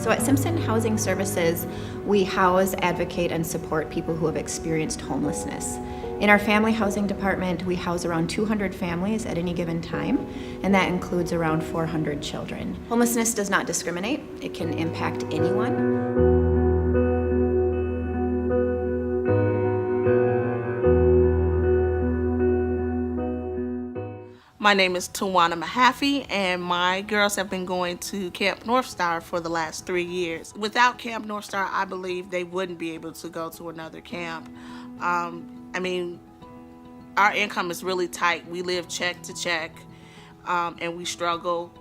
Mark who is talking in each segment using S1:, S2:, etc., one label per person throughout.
S1: So at Simpson Housing Services, we house, advocate, and support people who have experienced homelessness. In our family housing department, we house around 200 families at any given time, and that includes around 400 children. Homelessness does not discriminate. It can impact anyone.
S2: My name is Tawana Mahaffey, and my girls have been going to Camp Northstar for the last 3 years. Without Camp Northstar, I believe they wouldn't be able to go to another camp. I mean, our income is really tight. We live check to check, and we struggle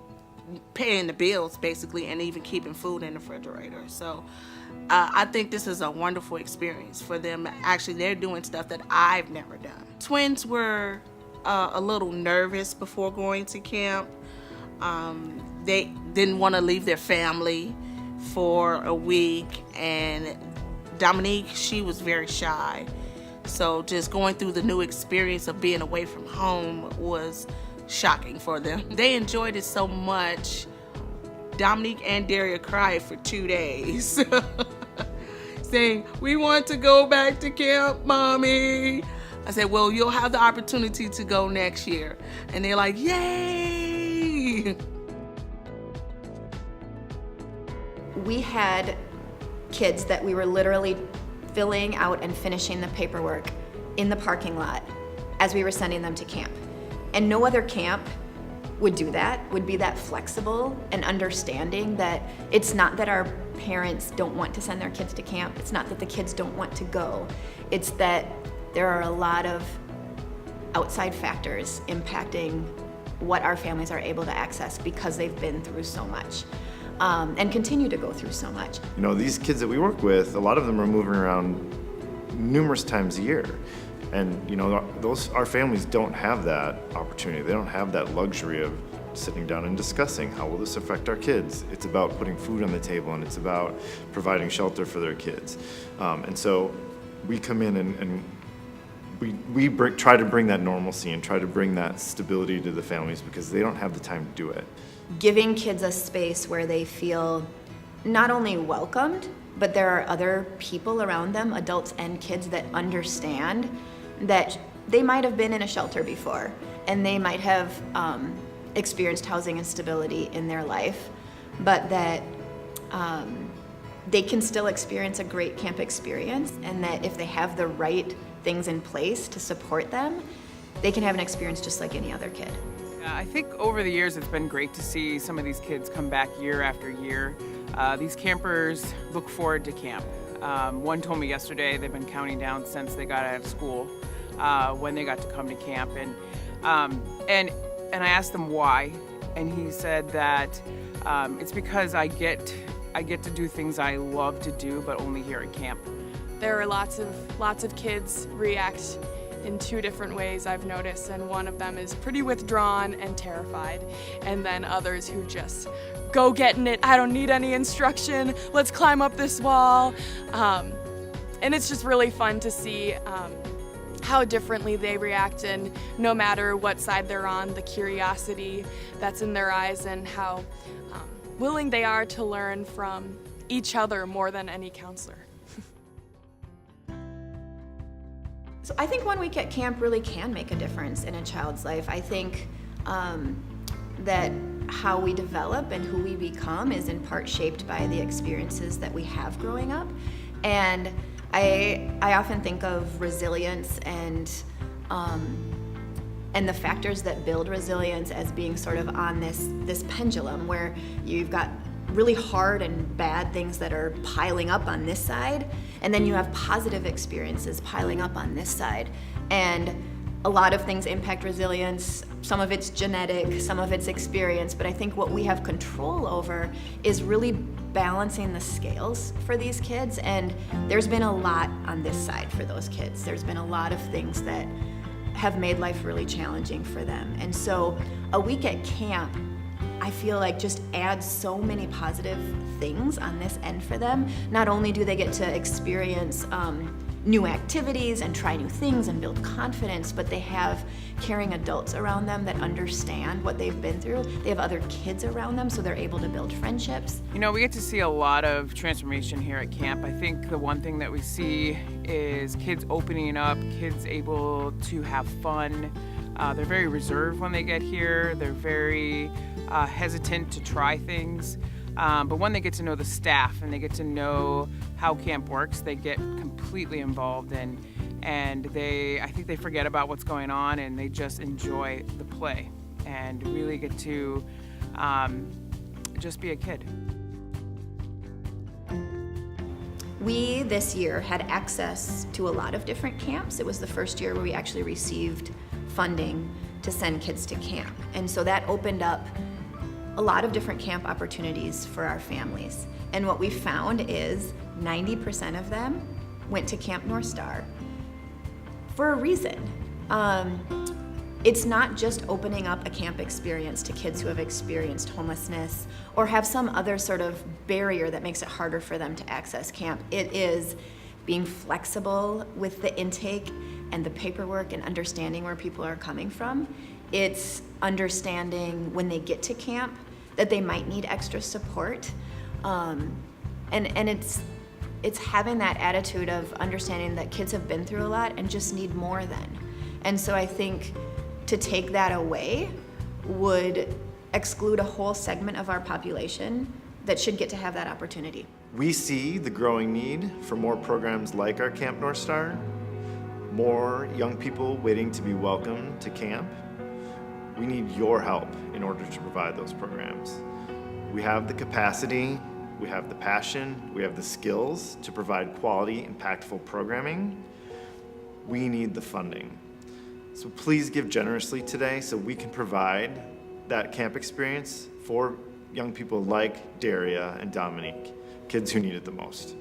S2: paying the bills, basically, and even keeping food in the refrigerator. So I think this is a wonderful experience for them. Actually, they're doing stuff that I've never done. Twins were a little nervous before going to camp. They didn't want to leave their family for a week, and Dominique, she was very shy. So just going through the new experience of being away from home was shocking for them. They enjoyed it so much. Dominique and Derria cried for 2 days, saying, "We want to go back to camp, Mommy." I said, "Well, you'll have the opportunity to go next year." And they're like, "Yay!"
S1: We had kids that we were literally filling out and finishing the paperwork in the parking lot as we were sending them to camp. And no other camp would do that, would be that flexible and understanding that it's not that our parents don't want to send their kids to camp. It's not that the kids don't want to go. It's that there are a lot of outside factors impacting what our families are able to access because they've been through so much. And continue to go through so much.
S3: You know, these kids that we work with, a lot of them are moving around numerous times a year. And, you know, our families don't have that opportunity. They don't have that luxury of sitting down and discussing how will this affect our kids. It's about putting food on the table, and it's about providing shelter for their kids. And so we come in and we try to bring that normalcy and try to bring that stability to the families because they don't have the time to do it.
S1: Giving kids a space where they feel not only welcomed, but there are other people around them, adults and kids, that understand that they might have been in a shelter before and they might have experienced housing instability in their life, but that they can still experience a great camp experience, and that if they have the right things in place to support them, they can have an experience just like any other kid.
S4: I think over the years it's been great to see some of these kids come back year after year. These campers look forward to camp. One told me yesterday they've been counting down since they got out of school when they got to come to camp, and I asked them why, and he said that it's because I get to do things I love to do, but only here at camp.
S5: There are lots of kids react in 2 different ways I've noticed, and one of them is pretty withdrawn and terrified, and then others who just go getting it. I don't need any instruction, let's climb up this wall. And it's just really fun to see how differently they react, and no matter what side they're on, the curiosity that's in their eyes and how willing they are to learn from each other more than any counselor.
S1: So I think 1 week at camp really can make a difference in a child's life. I think that how we develop and who we become is in part shaped by the experiences that we have growing up. And I often think of resilience and the factors that build resilience as being sort of on this pendulum where you've got really hard and bad things that are piling up on this side, and then you have positive experiences piling up on this side. And a lot of things impact resilience. Some of it's genetic, some of it's experience, but I think what we have control over is really balancing the scales for these kids, and there's been a lot on this side for those kids. There's been a lot of things that have made life really challenging for them. And so a week at camp, I feel like just adds so many positive things on this end for them. Not only do they get to experience new activities and try new things and build confidence, but they have caring adults around them that understand what they've been through. They have other kids around them, so they're able to build friendships.
S4: You know, we get to see a lot of transformation here at camp. I think the one thing that we see is kids opening up, kids able to have fun. They're very reserved when they get here. They're very hesitant to try things. But when they get to know the staff and they get to know how camp works, they get completely involved and I think they forget about what's going on and they just enjoy the play and really get to just be a kid.
S1: We this year had access to a lot of different camps. It was the first year where we actually received funding to send kids to camp. And so that opened up a lot of different camp opportunities for our families. And what we found is 90% of them went to Camp Northstar for a reason. It's not just opening up a camp experience to kids who have experienced homelessness or have some other sort of barrier that makes it harder for them to access camp. It is being flexible with the intake and the paperwork and understanding where people are coming from. It's understanding when they get to camp that they might need extra support. And it's having that attitude of understanding that kids have been through a lot and just need more than. And so I think to take that away would exclude a whole segment of our population that should get to have that opportunity.
S3: We see the growing need for more programs like our Camp Northstar, more young people waiting to be welcomed to camp. We need your help in order to provide those programs. We have the capacity, we have the passion, we have the skills to provide quality, impactful programming. We need the funding. So please give generously today so we can provide that camp experience for young people like Derria and Dominique, kids who need it the most.